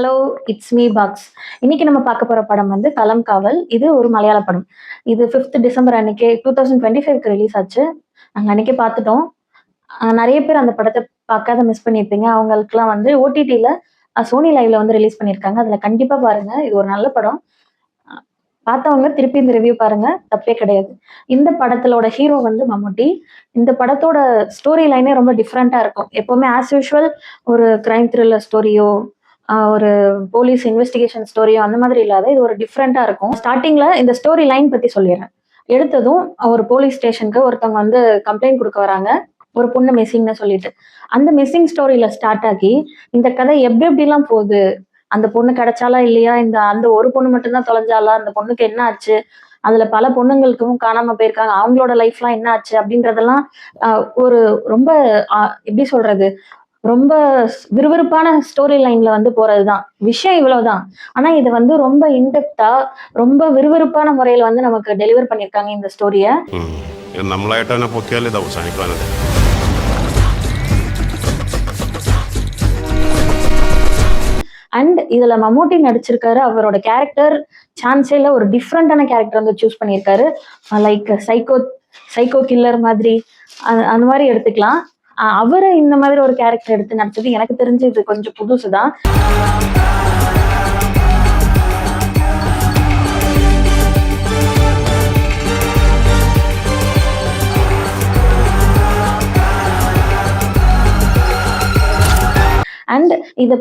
Hello, it's me box. இன்னைக்கு நம்ம பார்க்க போற படம் வந்து களம் காவல். இது ஒரு மலையாள படம். இது 5th டிசம்பர் அன்னைக்கே 2025க்கு ரிலீஸ் ஆச்சு. நாங்க அன்னைக்கே பார்த்துட்டோம். நெறைய பேர் அந்த படத்த பார்க்காத மிஸ் பண்ணியிருப்பீங்க. அவங்களுக்கெல்லாம் வந்து ஓடிடில சோனி லைவ்ல வந்து ரிலீஸ் பண்ணியிருக்காங்க. அதுல கண்டிப்பா பாருங்க. இது ஒரு நல்ல படம். அ பார்த்தவங்க திருப்பி இந்த ரிவ்யூ பாருங்க. தப்பே கிடையாது. இந்த படத்தலோட ஹீரோ வந்து மம்முட்டி. இந்த படத்தோட ஸ்டோரி லைனே ரொம்ப டிஃபரெண்ட்டா இருக்கும். எப்பவுமே ஆஸ் யூசுவல் ஒரு கிரைம் த்ரில்லர் ஸ்டோரியோ, ஒரு போலீஸ் இன்வெஸ்டிகேஷன் ஸ்டோரியோ அந்த மாதிரி இல்லாத இது ஒரு டிஃப்ரெண்ட்டா இருக்கும். ஸ்டார்ட்டிங்ல இந்த ஸ்டோரி லைன் பத்தி சொல்லிடுறேன். எடுத்ததும் ஒரு போலீஸ் ஸ்டேஷனுக்கு ஒருத்தவங்க வந்து கம்ப்ளைண்ட் குடுக்க வராங்க. ஒரு பொண்ணு மிஸ்ஸிங்ன்னு சொல்லிட்டு. அந்த மிஸ்ஸிங் ஸ்டோரியில ஸ்டார்ட் ஆகி, இந்த கதை எப்டி எப்டிலாம் போகுது? அந்த பொண்ணு கிடைச்சாளா? இல்லையா? அந்த ஒரு பொண்ணு மட்டும் தான் தொலைஞ்சாளா? அந்த பொண்ணுக்கு என்ன ஆச்சு? அதுல பல பொண்ணுங்களுக்கும் காணாம போயிருக்காங்க. அவங்களோட லைஃப்லாம் என்ன ஆச்சு? அப்படின்றதெல்லாம் அ ஒரு ரொம்ப அ எப்படி சொல்றது? ரொம்ப விறுவிறுப்பான ஸ்டோரி லைன்ல வந்து போறதுதான். விஷயம் இவ்வளவுதான். ஆனா இது வந்து ரொம்ப இன்டெப்த்தா, ரொம்ப விறுவிறுப்பான முறையில வந்து நமக்கு டெலிவர் பண்ணியிருக்காங்க இந்த ஸ்டோரிய. നമ്മളായിട്ട് തന്നെ പൊക്കിയാൽ ഇത് അവസാനിക്കാനത്. அண்ட் இதுல மம்முட்டி நடிச்சிருக்காரு. அவரோட கேரக்டர் சான்ஸே இல்ல. ஒரு டிஃப்ரெண்டான கேரக்டர் வந்து சூஸ் பண்ணியிருக்காரு. லைக் சைக்கோ சைக்கோ கில்லர் மாதிரி அந்த மாதிரி எடுத்துக்கலாம். அவரு இந்த மாதிரி ஒரு கேரக்டர் எடுத்து நடிச்சது எனக்கு தெரிஞ்சு இது கொஞ்சம் புதுசுதான். அண்ட் இத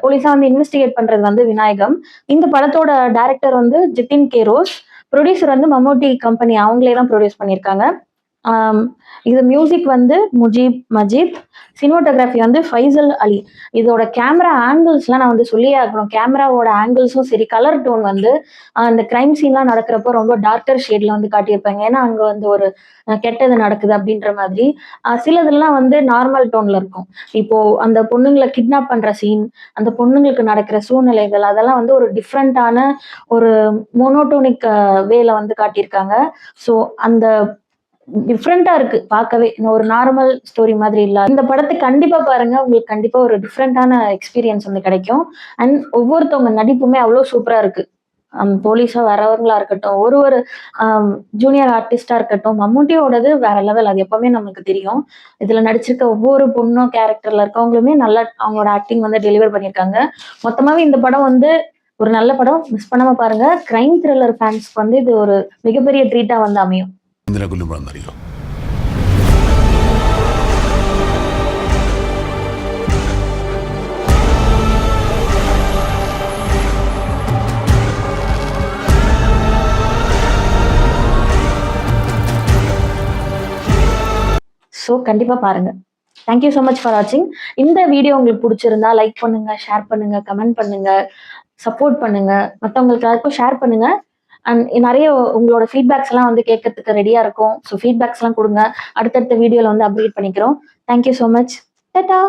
போலீஸா வந்து இன்வெஸ்டிகேட் பண்றது வந்து விநாயகம். இந்த படத்தோட டைரக்டர் வந்து ஜிதின் கே ரோஸ். ப்ரொடியூசர் வந்து மம்முட்டி கம்பெனி அவங்களே தான் ப்ரொடியூஸ் பண்ணியிருக்காங்க. இது மியூசிக் வந்து முஜீப் மஜீத். சினிமோட்டோகிராஃபி வந்து ஃபைசல் அலி. இதோட கேமரா ஆங்கிள்ஸ்லாம் நான் வந்து சொல்லியே ஆகணும். கேமராவோட ஆங்கிள்ஸும் சரி, கலர் டோன் வந்து அந்த கிரைம் சீன்லாம் நடக்கிறப்போ ரொம்ப டார்க்கர் ஷேட்ல வந்து காட்டியிருப்பாங்க. ஏன்னா அங்க வந்து ஒரு கெட்டது நடக்குது அப்படின்ற மாதிரி. சிலதெல்லாம் வந்து நார்மல் டோன்ல இருக்கும். இப்போ அந்த பொண்ணுங்களை கிட்னாப் பண்ற சீன், அந்த பொண்ணுங்களுக்கு நடக்கிற சூழ்நிலைகள் அதெல்லாம் வந்து ஒரு டிஃப்ரெண்டான ஒரு மோனோட்டோனிக் வேல வந்து காட்டியிருக்காங்க. ஸோ அந்த டிஃப்ரெண்டா இருக்கு பார்க்கவே. ஒரு நார்மல் ஸ்டோரி மாதிரி இல்ல. இந்த படத்தை கண்டிப்பா பாருங்க. உங்களுக்கு கண்டிப்பா ஒரு டிஃப்ரெண்டான எக்ஸ்பீரியன்ஸ் வந்து கிடைக்கும். அண்ட் ஒவ்வொருத்தவங்க நடிப்புமே அவ்வளோ சூப்பரா இருக்கு. போலீஸா வரவங்களா இருக்கட்டும், ஒரு ஜூனியர் ஆர்டிஸ்டா இருக்கட்டும், மம்முட்டியோடது வேற லெவல். அது எப்பவுமே நமக்கு தெரியும். இதுல நடிச்சிருக்க ஒவ்வொரு பொண்ணும் கேரக்டர்ல இருக்கவங்களுமே நல்லா அவங்களோட ஆக்டிங் வந்து டெலிவர் பண்ணியிருக்காங்க. மொத்தமாவே இந்த படம் வந்து ஒரு நல்ல படம். மிஸ் பண்ணாம பாருங்க. கிரைம் த்ரில்லர் ஃபேன்ஸ்க்கு வந்து இது ஒரு மிகப்பெரிய ட்ரீட்டா வந்து அமையும். ஸோ கண்டிப்பா பாருங்க. Thank you so much for வாட்சிங். இந்த வீடியோ உங்களுக்கு பிடிச்சிருந்தா லைக் பண்ணுங்க, ஷேர் பண்ணுங்க, கமெண்ட் பண்ணுங்க, சப்போர்ட் பண்ணுங்க. மற்றவங்களுக்கு எல்லாருக்கும் ஷேர் பண்ணுங்க. அண்ட் நிறைய உங்களோட ஃபீட்பேக்ஸ் எல்லாம் வந்து கேட்கறதுக்கு ரெடியா இருக்கும். ஸோ ஃபீட்பேக்ஸ் எல்லாம் கொடுங்க. அடுத்தடுத்த வீடியோல வந்து அப்டேட் பண்ணிக்கிறோம். Thank you so much. Tata.